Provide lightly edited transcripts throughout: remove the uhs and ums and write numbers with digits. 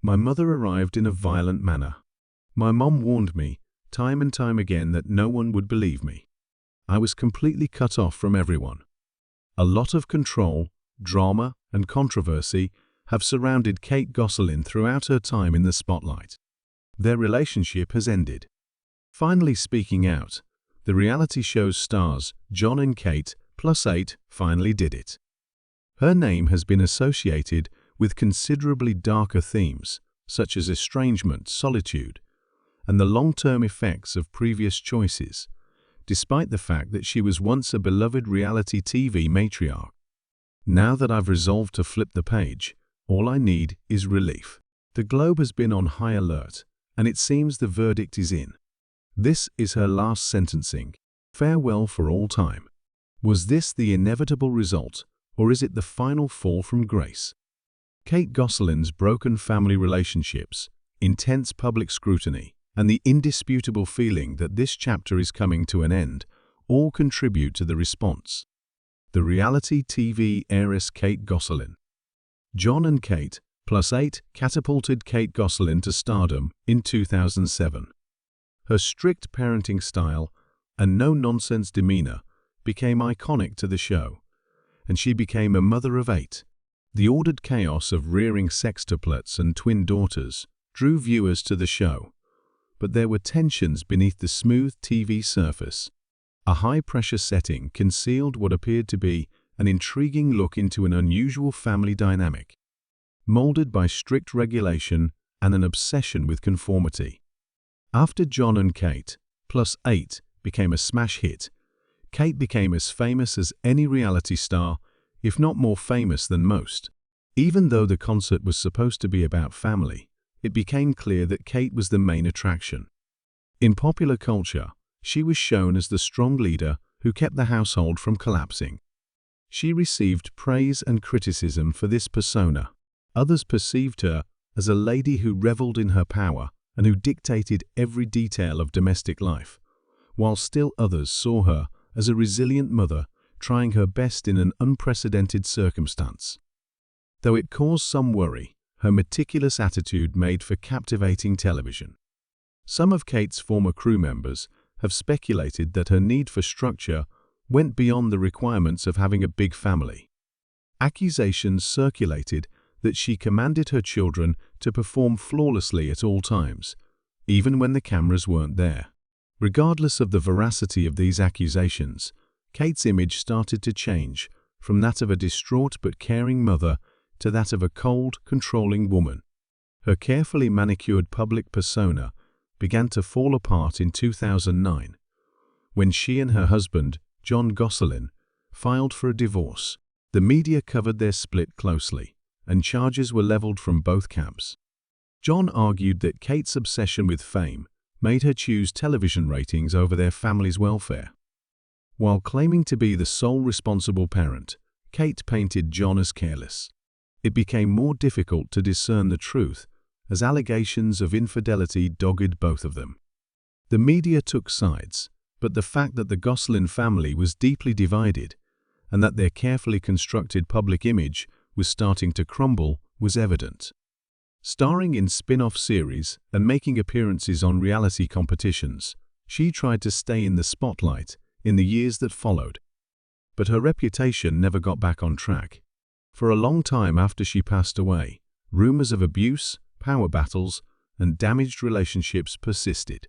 My mother arrived in a violent manner. My mom warned me, time and time again, that no one would believe me. I was completely cut off from everyone. A lot of control, drama, and controversy have surrounded Kate Gosselin throughout her time in the spotlight. Their relationship has ended. Finally speaking out, the reality show's stars, John and Kate, +8, finally did it. Her name has been associated with considerably darker themes, such as estrangement, solitude, and the long-term effects of previous choices, despite the fact that she was once a beloved reality TV matriarch. Now that I've resolved to flip the page, all I need is relief. The Globe has been on high alert, and it seems the verdict is in. This is her last sentencing. Farewell for all time. Was this the inevitable result, or is it the final fall from grace? Kate Gosselin's broken family relationships, intense public scrutiny, and the indisputable feeling that this chapter is coming to an end all contribute to the response. The reality TV heiress Kate Gosselin. John and Kate, +8, catapulted Kate Gosselin to stardom in 2007. Her strict parenting style and no-nonsense demeanor became iconic to the show, and she became a mother of 8. The ordered chaos of rearing sextuplets and twin daughters drew viewers to the show, but there were tensions beneath the smooth TV surface. A high-pressure setting concealed what appeared to be an intriguing look into an unusual family dynamic, molded by strict regulation and an obsession with conformity. After John and Kate, +8, became a smash hit, Kate became as famous as any reality star, if not more famous than most. Even though the concert was supposed to be about family, it became clear that Kate was the main attraction. In popular culture, she was shown as the strong leader who kept the household from collapsing. She received praise and criticism for this persona. Others perceived her as a lady who reveled in her power and who dictated every detail of domestic life, while still others saw her as a resilient mother trying her best in an unprecedented circumstance. Though it caused some worry, her meticulous attitude made for captivating television. Some of Kate's former crew members have speculated that her need for structure went beyond the requirements of having a big family. Accusations circulated that she commanded her children to perform flawlessly at all times, even when the cameras weren't there. Regardless of the veracity of these accusations, Kate's image started to change from that of a distraught but caring mother to that of a cold, controlling woman. Her carefully manicured public persona began to fall apart in 2009, when she and her husband, John Gosselin, filed for a divorce. The media covered their split closely, and charges were leveled from both camps. John argued that Kate's obsession with fame made her choose television ratings over their family's welfare. While claiming to be the sole responsible parent, Kate painted John as careless. It became more difficult to discern the truth as allegations of infidelity dogged both of them. The media took sides, but the fact that the Gosselin family was deeply divided and that their carefully constructed public image was starting to crumble was evident. Starring in spin-off series and making appearances on reality competitions, she tried to stay in the spotlight in the years that followed. But her reputation never got back on track. For a long time after she passed away, rumors of abuse, power battles, and damaged relationships persisted.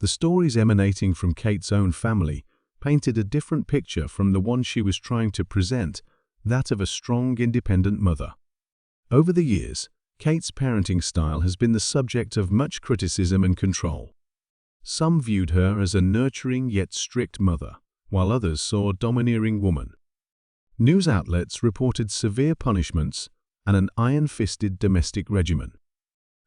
The stories emanating from Kate's own family painted a different picture from the one she was trying to present, that of a strong, independent mother. Over the years, Kate's parenting style has been the subject of much criticism and control. Some viewed her as a nurturing yet strict mother, while others saw a domineering woman. News outlets reported severe punishments and an iron-fisted domestic regimen.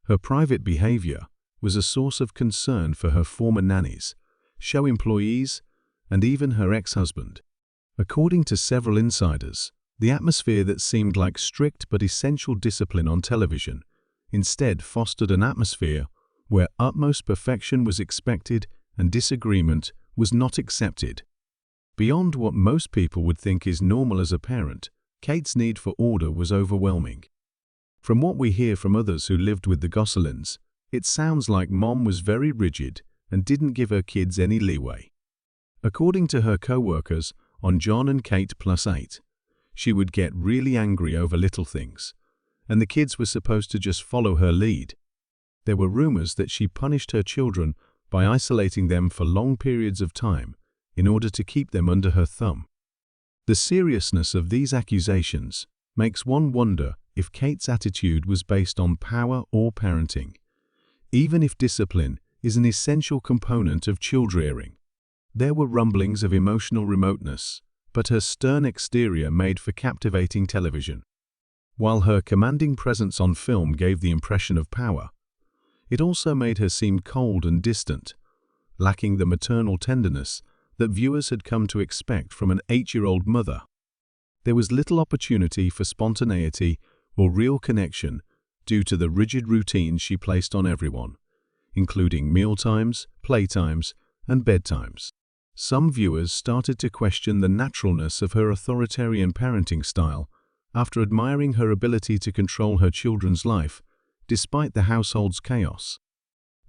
Her private behavior was a source of concern for her former nannies, show employees, and even her ex-husband. According to several insiders, the atmosphere that seemed like strict but essential discipline on television instead fostered an atmosphere where utmost perfection was expected and disagreement was not accepted. Beyond what most people would think is normal as a parent, Kate's need for order was overwhelming. From what we hear from others who lived with the Gosselins, it sounds like Mom was very rigid and didn't give her kids any leeway. According to her co-workers on John and Kate +8, she would get really angry over little things, and the kids were supposed to just follow her lead. There were rumors that she punished her children by isolating them for long periods of time in order to keep them under her thumb. The seriousness of these accusations makes one wonder if Kate's attitude was based on power or parenting, even if discipline is an essential component of child-rearing. There were rumblings of emotional remoteness, but her stern exterior made for captivating television. While her commanding presence on film gave the impression of power, it also made her seem cold and distant, lacking the maternal tenderness that viewers had come to expect from an 8-year-old mother. There was little opportunity for spontaneity or real connection due to the rigid routines she placed on everyone, including mealtimes, playtimes, and bedtimes. Some viewers started to question the naturalness of her authoritarian parenting style after admiring her ability to control her children's life despite the household's chaos.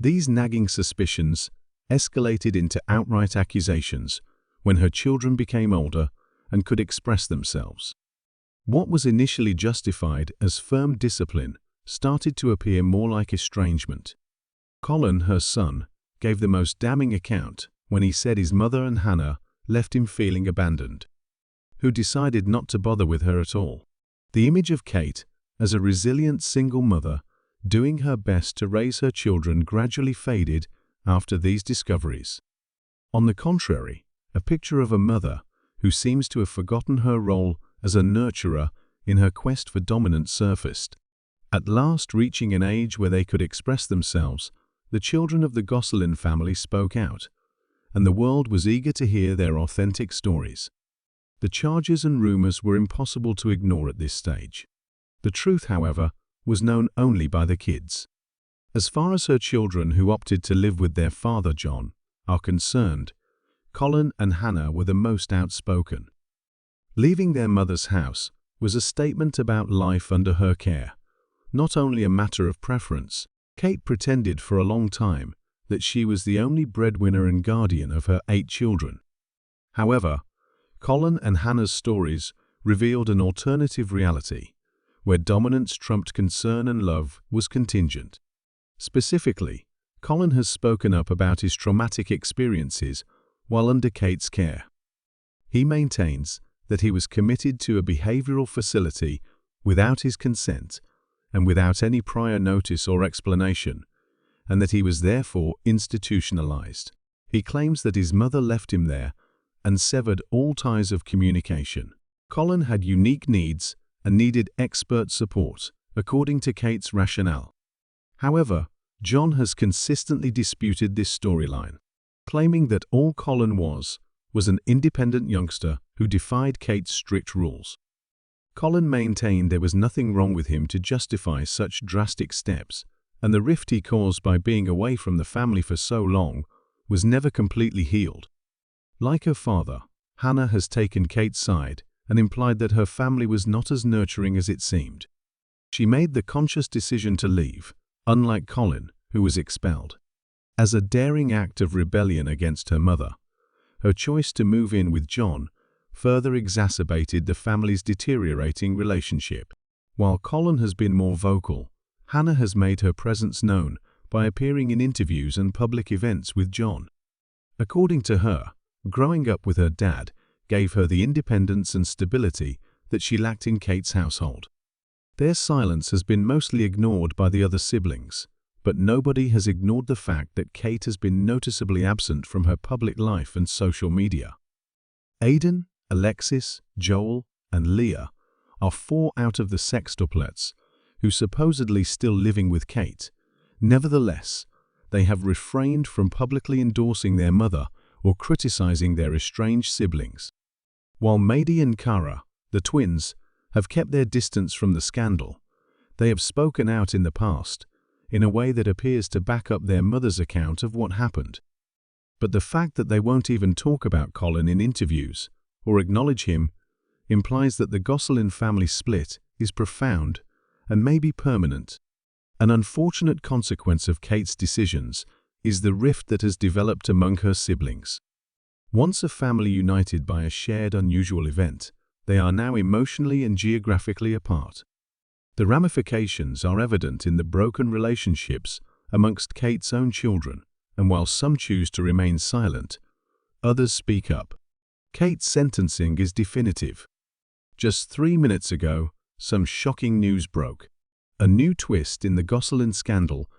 These nagging suspicions escalated into outright accusations when her children became older and could express themselves. What was initially justified as firm discipline started to appear more like estrangement. Colin, her son, gave the most damning account when he said his mother and Hannah left him feeling abandoned, who decided not to bother with her at all. The image of Kate as a resilient single mother doing her best to raise her children gradually faded after these discoveries. On the contrary, a picture of a mother who seems to have forgotten her role as a nurturer in her quest for dominance surfaced. At last reaching an age where they could express themselves, the children of the Gosselin family spoke out, and the world was eager to hear their authentic stories. The charges and rumors were impossible to ignore at this stage. The truth, however, was known only by the kids. As far as her children who opted to live with their father, John, are concerned, Colin and Hannah were the most outspoken. Leaving their mother's house was a statement about life under her care, not only a matter of preference. Kate pretended for a long time that she was the only breadwinner and guardian of her 8 children. However, Colin and Hannah's stories revealed an alternative reality, where dominance trumped concern and love was contingent. Specifically, Colin has spoken up about his traumatic experiences while under Kate's care. He maintains that he was committed to a behavioral facility without his consent and without any prior notice or explanation, and that he was therefore institutionalized. He claims that his mother left him there and severed all ties of communication. Colin had unique needs and needed expert support, according to Kate's rationale. However, John has consistently disputed this storyline, claiming that all Colin was an independent youngster who defied Kate's strict rules. Colin maintained there was nothing wrong with him to justify such drastic steps, and the rift he caused by being away from the family for so long was never completely healed. Like her father, Hannah has taken Kate's side and implied that her family was not as nurturing as it seemed. She made the conscious decision to leave, unlike Colin, who was expelled. As a daring act of rebellion against her mother, her choice to move in with John further exacerbated the family's deteriorating relationship. While Colin has been more vocal, Hannah has made her presence known by appearing in interviews and public events with John. According to her, growing up with her dad gave her the independence and stability that she lacked in Kate's household. Their silence has been mostly ignored by the other siblings, but nobody has ignored the fact that Kate has been noticeably absent from her public life and social media. Aidan, Alexis, Joel, and Leah are 4 out of the sextuplets who supposedly still living with Kate. Nevertheless, they have refrained from publicly endorsing their mother or criticizing their estranged siblings. While Maddie and Cara, the twins, have kept their distance from the scandal, they have spoken out in the past in a way that appears to back up their mother's account of what happened. But the fact that they won't even talk about Colin in interviews or acknowledge him implies that the Gosselin family split is profound and may be permanent. An unfortunate consequence of Kate's decisions is the rift that has developed among her siblings. Once a family united by a shared unusual event, they are now emotionally and geographically apart. The ramifications are evident in the broken relationships amongst Kate's own children, and while some choose to remain silent, others speak up. Kate's sentencing is definitive. Just 3 minutes ago, some shocking news broke. A new twist in the Gosselin scandal